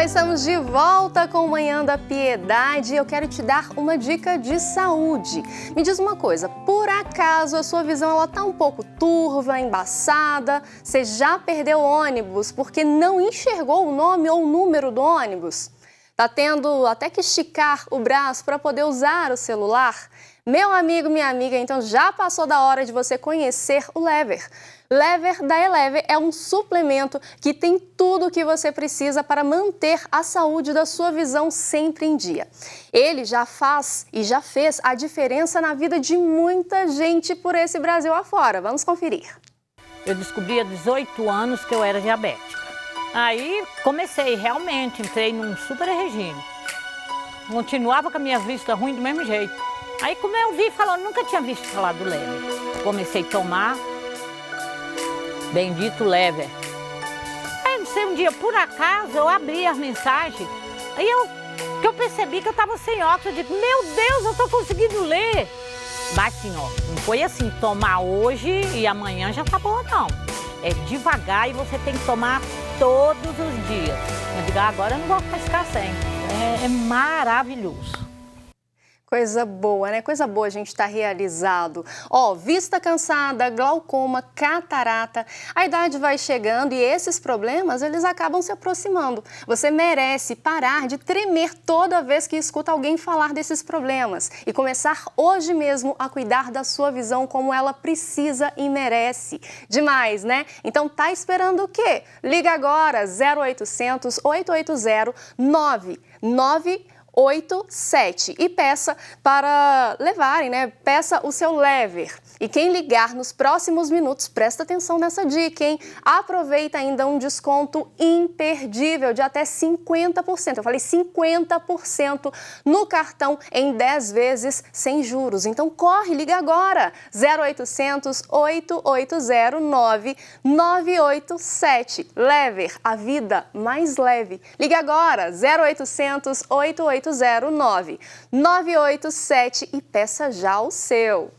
Já estamos de volta com o Manhã da Piedade e eu quero te dar uma dica de saúde. Me diz uma coisa, por acaso a sua visão está um pouco turva, embaçada? Você já perdeu ônibus porque não enxergou o nome ou o número do ônibus? Tá tendo até que esticar o braço para poder usar o celular? Meu amigo, minha amiga, então já passou da hora de você conhecer o Lever. Lever da Elever é um suplemento que tem tudo o que você precisa para manter a saúde da sua visão sempre em dia. Ele já faz e já fez a diferença na vida de muita gente por esse Brasil afora. Vamos conferir. Eu descobri há 18 anos que eu era diabética. Aí comecei, realmente, entrei num super regime. Continuava com a minha vista ruim do mesmo jeito. Aí como eu vi falando, nunca tinha visto falar do Lever. Comecei a tomar. Bendito Lever. Aí, não sei, um dia, por acaso, eu abri as mensagens, aí eu percebi que eu estava sem óculos. Eu digo, meu Deus, eu estou conseguindo ler. Mas, assim, ó, não foi assim, tomar hoje e amanhã já tá boa, não. É devagar e você tem que tomar todos os dias. Eu digo, agora eu não vou ficar sem. É maravilhoso. Coisa boa, né? Coisa boa a gente estar realizado. Ó, vista cansada, glaucoma, catarata, a idade vai chegando e esses problemas, eles acabam se aproximando. Você merece parar de tremer toda vez que escuta alguém falar desses problemas e começar hoje mesmo a cuidar da sua visão como ela precisa e merece. Demais, né? Então tá esperando o quê? Liga agora, 0800 880 9987 e peça para levarem, né? Peça o seu Lever. E quem ligar nos próximos minutos, presta atenção nessa dica, hein? Aproveita ainda um desconto imperdível de até 50%. Eu falei 50% no cartão em 10 vezes sem juros. Então corre, liga agora. 0800 880 9987. Lever, a vida mais leve. Liga agora. 0800 880 9987 e peça já o seu.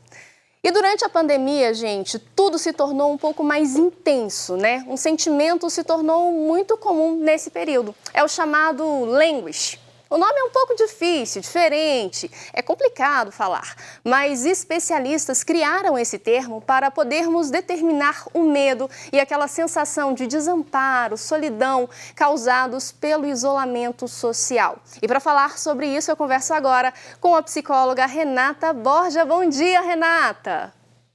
E durante a pandemia, gente, tudo se tornou um pouco mais intenso, né? Um sentimento se tornou muito comum nesse período. É o chamado languish. O nome é um pouco difícil, diferente, é complicado falar, mas especialistas criaram esse termo para podermos determinar o medo e aquela sensação de desamparo, solidão causados pelo isolamento social. E para falar sobre isso, eu converso agora com a psicóloga Renata Borja. Bom dia, Renata!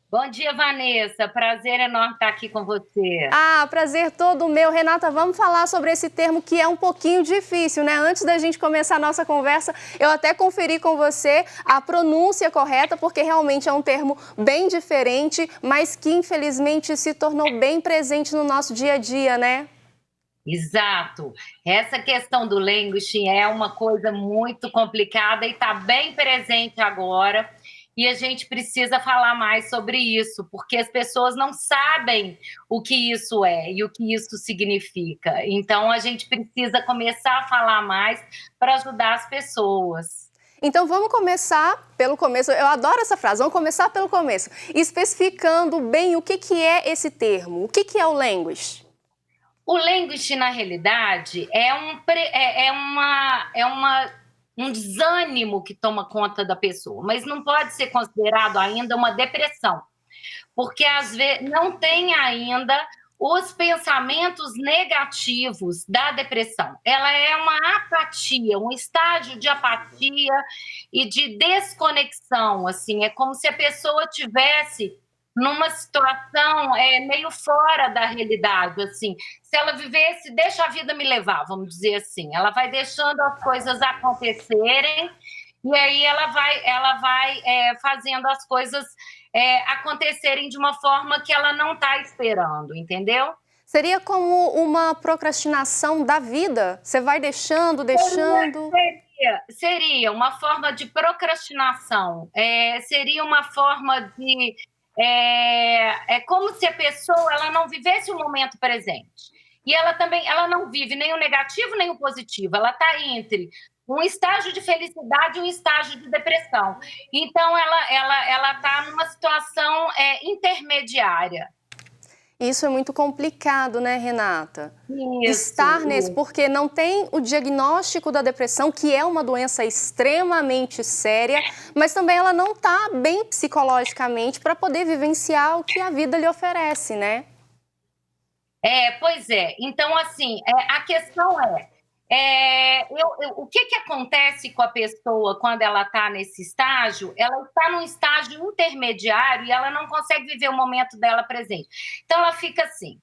Bom dia, Vanessa. Prazer enorme estar aqui com você. Ah, prazer todo meu. Renata, vamos falar sobre esse termo que é um pouquinho difícil, né? Antes da gente começar a nossa conversa, eu até conferi com você a pronúncia correta, porque realmente é um termo bem diferente, mas que infelizmente se tornou bem presente no nosso dia a dia, né? Exato. Essa questão do languishing é uma coisa muito complicada e está bem presente agora. E a gente precisa falar mais sobre isso, porque as pessoas não sabem o que isso é e o que isso significa. Então, a gente precisa começar a falar mais para ajudar as pessoas. Então, vamos começar pelo começo. Eu adoro essa frase, vamos começar pelo começo. Especificando bem o que é esse termo, o que é o languish? O languish, na realidade, um desânimo que toma conta da pessoa, mas não pode ser considerado ainda uma depressão, porque às vezes não tem ainda os pensamentos negativos da depressão. Ela é uma apatia, um estágio de apatia e de desconexão, assim, é como se a pessoa tivesse numa situação meio fora da realidade, assim. Se ela vivesse, deixa a vida me levar, vamos dizer assim. Ela vai deixando as coisas acontecerem e aí ela vai fazendo as coisas acontecerem de uma forma que ela não está esperando, entendeu? Seria como uma procrastinação da vida? Você vai deixando. Seria uma forma de procrastinação. Seria uma forma de... É como se a pessoa ela não vivesse o momento presente. E ela não vive nem o negativo nem o positivo. Ela está entre um estágio de felicidade e um estágio de depressão. Então, ela está numa situação intermediária. Isso é muito complicado, né, Renata? Isso. Estar nesse, porque não tem o diagnóstico da depressão, que é uma doença extremamente séria, mas também ela não está bem psicologicamente para poder vivenciar o que a vida lhe oferece, né? Pois é. Então, assim, a questão o que acontece com a pessoa quando ela está nesse estágio? Ela está num estágio intermediário e ela não consegue viver o momento dela presente. Então, ela fica assim,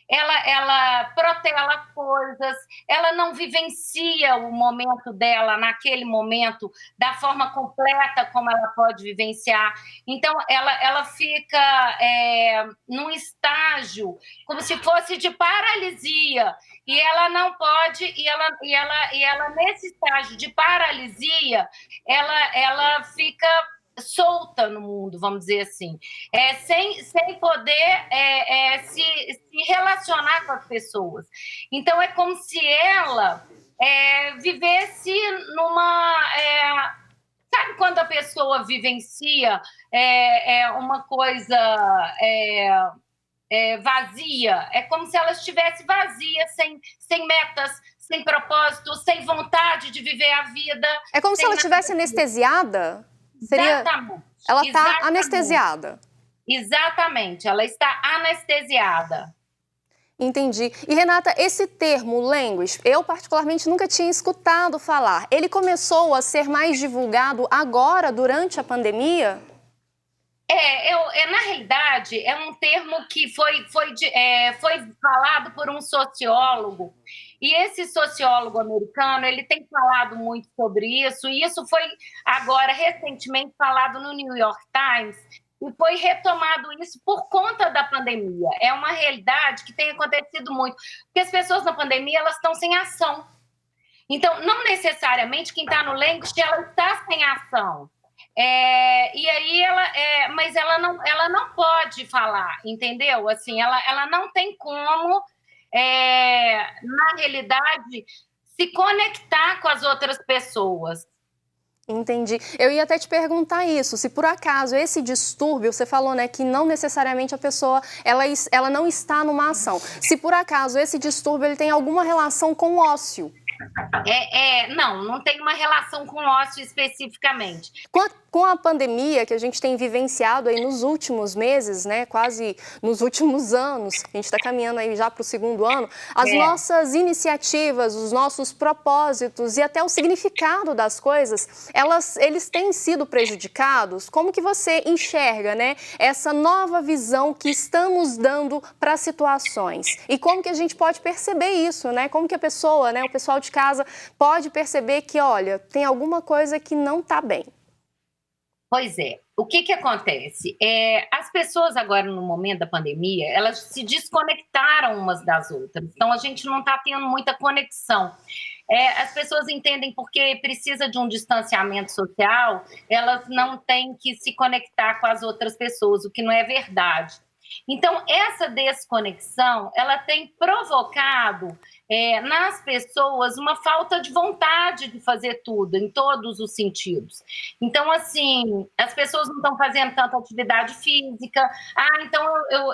ela protela coisas, ela não vivencia o momento dela naquele momento da forma completa como ela pode vivenciar. Então, ela fica num estágio como se fosse de paralisia, e ela não pode, e ela nesse estágio de paralisia, ela fica solta no mundo, vamos dizer assim, sem poder se relacionar com as pessoas. Então, é como se ela vivesse numa... sabe quando a pessoa vivencia uma coisa vazia? É como se ela estivesse vazia, sem metas, sem propósito, sem vontade de viver a vida. É como se ela estivesse anestesiada? Exatamente. Ela está anestesiada. Exatamente, ela está anestesiada. Entendi. E, Renata, esse termo, language, eu particularmente nunca tinha escutado falar. Ele começou a ser mais divulgado agora, durante a pandemia? Na realidade, é um termo que foi falado por um sociólogo, e esse sociólogo americano, ele tem falado muito sobre isso, e isso foi agora, recentemente, falado no New York Times, e foi retomado isso por conta da pandemia. É uma realidade que tem acontecido muito, porque as pessoas na pandemia, elas estão sem ação. Então, não necessariamente quem está no language, ela está sem ação. E aí mas ela não pode falar, entendeu? Assim, ela não tem como, na realidade, se conectar com as outras pessoas. Entendi. Eu ia até te perguntar isso, se por acaso esse distúrbio, você falou, né, que não necessariamente a pessoa, ela não está numa ação. Se por acaso esse distúrbio ele tem alguma relação com o ócio. Não tem uma relação com o ócio especificamente. Com a pandemia que a gente tem vivenciado aí nos últimos meses, né, quase nos últimos anos, a gente está caminhando aí já para o 2º ano, as nossas iniciativas, os nossos propósitos e até o significado das coisas, eles têm sido prejudicados? Como que você enxerga, né, essa nova visão que estamos dando para situações? E como que a gente pode perceber isso, né? Como que a pessoa, né, o pessoal de casa pode perceber que, olha, tem alguma coisa que não está bem? Pois é. O que acontece? As pessoas agora, no momento da pandemia, elas se desconectaram umas das outras. Então, a gente não está tendo muita conexão. As pessoas entendem porque precisa de um distanciamento social, elas não têm que se conectar com as outras pessoas, o que não é verdade. Então, essa desconexão, ela tem provocado nas pessoas uma falta de vontade de fazer tudo, em todos os sentidos. Então, assim, as pessoas não estão fazendo tanta atividade física. Então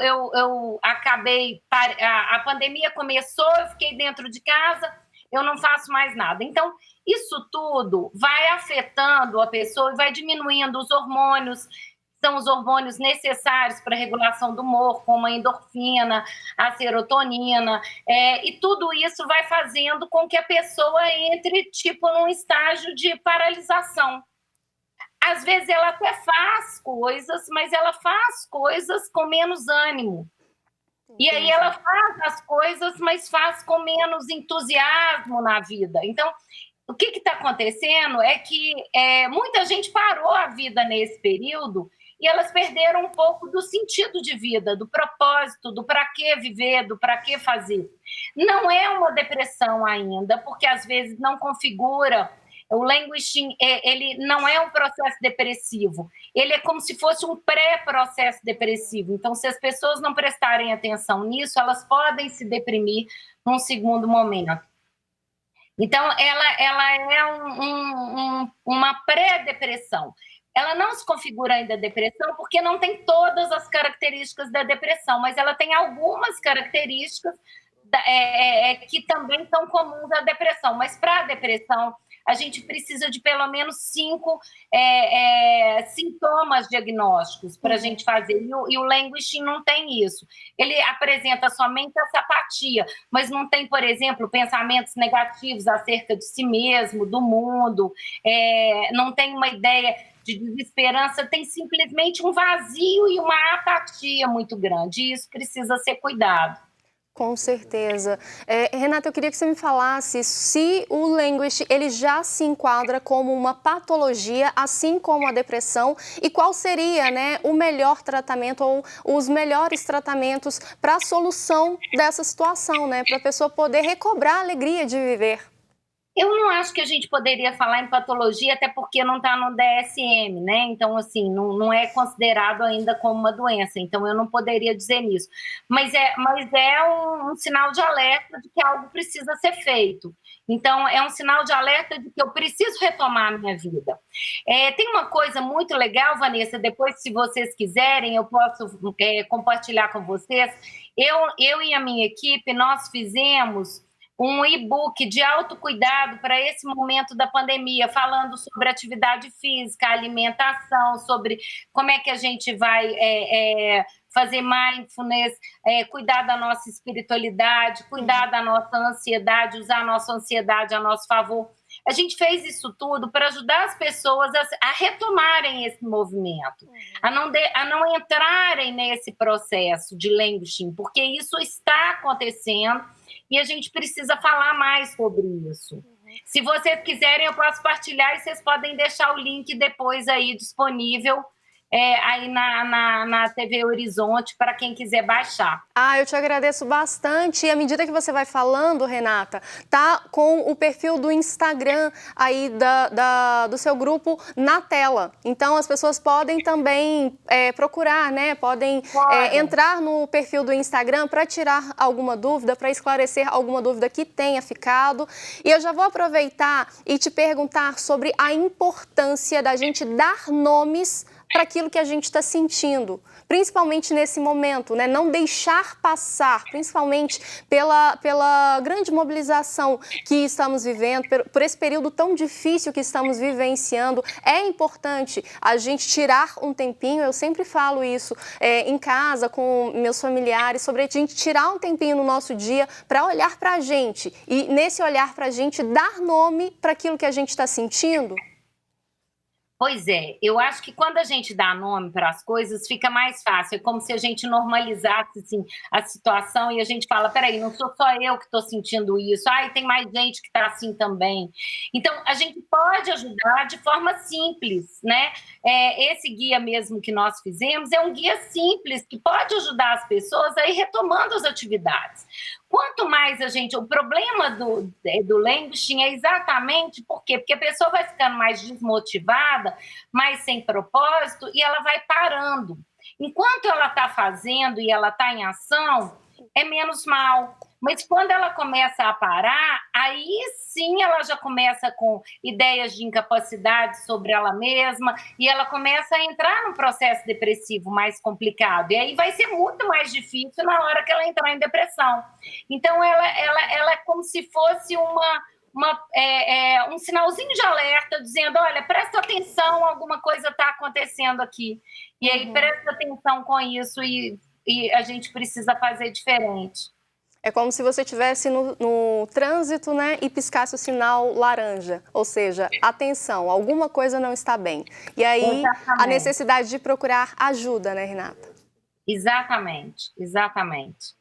eu acabei, a pandemia começou, eu fiquei dentro de casa, eu não faço mais nada. Então, isso tudo vai afetando a pessoa e vai diminuindo os hormônios, são os hormônios necessários para a regulação do humor, como a endorfina, a serotonina, e tudo isso vai fazendo com que a pessoa entre, num estágio de paralisação. Às vezes ela até faz coisas, mas ela faz coisas com menos ânimo. E aí ela faz as coisas, mas faz com menos entusiasmo na vida. Então, o que está acontecendo é que muita gente parou a vida nesse período e elas perderam um pouco do sentido de vida, do propósito, do para que viver, do para que fazer. Não é uma depressão ainda, porque às vezes não configura. O languishing, ele não é um processo depressivo, ele é como se fosse um pré-processo depressivo. Então, se as pessoas não prestarem atenção nisso, elas podem se deprimir num segundo momento. Então, ela é uma pré-depressão. ela não se configura ainda depressão porque não tem todas as características da depressão, mas ela tem algumas características que também são comuns à depressão. Mas para a depressão, a gente precisa de pelo menos 5 sintomas diagnósticos para a gente fazer. E o languishing não tem isso. Ele apresenta somente essa apatia, mas não tem, por exemplo, pensamentos negativos acerca de si mesmo, do mundo, não tem uma ideia de desesperança, tem simplesmente um vazio e uma apatia muito grande. E isso precisa ser cuidado. Com certeza. Renata, eu queria que você me falasse se o languish ele já se enquadra como uma patologia, assim como a depressão, e qual seria, né, o melhor tratamento ou os melhores tratamentos para a solução dessa situação, né, para a pessoa poder recobrar a alegria de viver. Eu não acho que a gente poderia falar em patologia, até porque não está no DSM, né? Então, assim, não é considerado ainda como uma doença, então eu não poderia dizer nisso. Mas é um sinal de alerta de que algo precisa ser feito. Então, é um sinal de alerta de que eu preciso retomar a minha vida. Tem uma coisa muito legal, Vanessa, depois, se vocês quiserem, eu posso compartilhar com vocês. Eu e a minha equipe, nós fizemos um e-book de autocuidado para esse momento da pandemia, falando sobre atividade física, alimentação, sobre como é que a gente vai fazer mindfulness, cuidar da nossa espiritualidade, cuidar da nossa ansiedade, usar a nossa ansiedade a nosso favor. A gente fez isso tudo para ajudar as pessoas a retomarem esse movimento, a não entrarem nesse processo de languishing, porque isso está acontecendo e a gente precisa falar mais sobre isso. Se vocês quiserem, eu posso partilhar e vocês podem deixar o link depois aí disponível aí na TV Horizonte para quem quiser baixar. Eu te agradeço bastante. E à medida que você vai falando, Renata, tá com o perfil do Instagram aí do seu grupo na tela. Então as pessoas podem também procurar, né? Podem entrar no perfil do Instagram para tirar alguma dúvida, para esclarecer alguma dúvida que tenha ficado. E eu já vou aproveitar e te perguntar sobre a importância da gente dar nomes para aquilo que a gente está sentindo, principalmente nesse momento, né? Não deixar passar, principalmente pela grande mobilização que estamos vivendo, por esse período tão difícil que estamos vivenciando. É importante a gente tirar um tempinho, eu sempre falo isso em casa com meus familiares, sobre a gente tirar um tempinho no nosso dia para olhar para a gente e nesse olhar para a gente dar nome para aquilo que a gente está sentindo. Pois é, eu acho que quando a gente dá nome para as coisas, fica mais fácil. É como se a gente normalizasse assim, a situação e a gente fala, peraí, não sou só eu que estou sentindo isso, tem mais gente que está assim também. Então, a gente pode ajudar de forma simples, né? Esse guia mesmo que nós fizemos é um guia simples que pode ajudar as pessoas a ir retomando as atividades. Quanto mais a gente... O problema do languishing é exatamente por quê? Porque a pessoa vai ficando mais desmotivada, mais sem propósito, e ela vai parando. Enquanto ela está fazendo e ela está em ação, é menos mal. Mas quando ela começa a parar, aí sim ela já começa com ideias de incapacidade sobre ela mesma e ela começa a entrar num processo depressivo mais complicado. E aí vai ser muito mais difícil na hora que ela entrar em depressão. Então, ela é como se fosse um sinalzinho de alerta, dizendo, olha, presta atenção, alguma coisa está acontecendo aqui. E aí presta atenção com isso e a gente precisa fazer diferente. É como se você estivesse no trânsito, né, e piscasse o sinal laranja, ou seja, atenção, alguma coisa não está bem. E aí a necessidade de procurar ajuda, né, Renata? Exatamente, exatamente.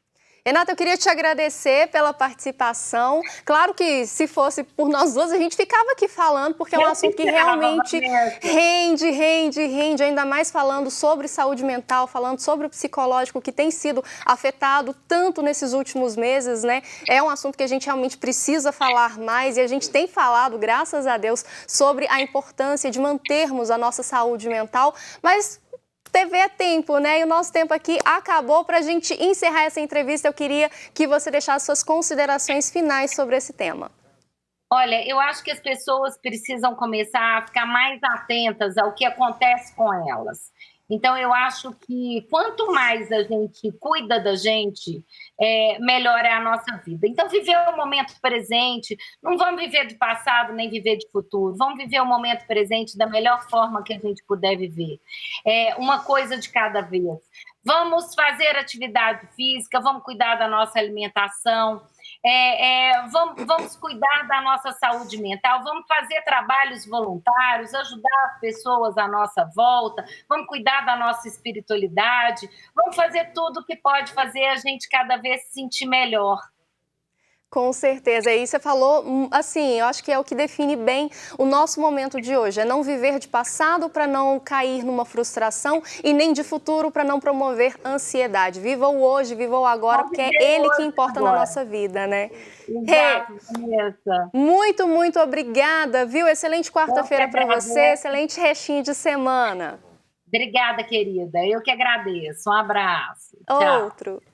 Renata, eu queria te agradecer pela participação. Claro que se fosse por nós duas, a gente ficava aqui falando, porque é um assunto que realmente rende, ainda mais falando sobre saúde mental, falando sobre o psicológico que tem sido afetado tanto nesses últimos meses, né? É um assunto que a gente realmente precisa falar mais e a gente tem falado, graças a Deus, sobre a importância de mantermos a nossa saúde mental, mas TV é tempo, né? E o nosso tempo aqui acabou. Para a gente encerrar essa entrevista, eu queria que você deixasse suas considerações finais sobre esse tema. Olha, eu acho que as pessoas precisam começar a ficar mais atentas ao que acontece com elas. Então, eu acho que quanto mais a gente cuida da gente, melhor é a nossa vida. Então, viver o momento presente, não vamos viver do passado nem viver de futuro, vamos viver o momento presente da melhor forma que a gente puder viver. Uma coisa de cada vez. Vamos fazer atividade física, vamos cuidar da nossa alimentação, vamos cuidar da nossa saúde mental, vamos fazer trabalhos voluntários, ajudar as pessoas à nossa volta, vamos cuidar da nossa espiritualidade, vamos fazer tudo que pode fazer a gente cada vez se sentir melhor. Com certeza, e você falou, assim, eu acho que é o que define bem o nosso momento de hoje, é não viver de passado para não cair numa frustração e nem de futuro para não promover ansiedade. Viva o hoje, viva o agora, porque é ele que importa na nossa vida, né? Exato, Vanessa. Muito obrigada, viu? Excelente quarta-feira para você, excelente restinho de semana. Obrigada, querida, eu que agradeço, um abraço. Outro. Tchau.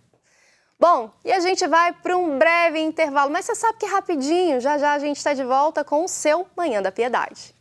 Bom, e a gente vai para um breve intervalo, mas você sabe que rapidinho, já já a gente está de volta com o seu Manhã da Piedade.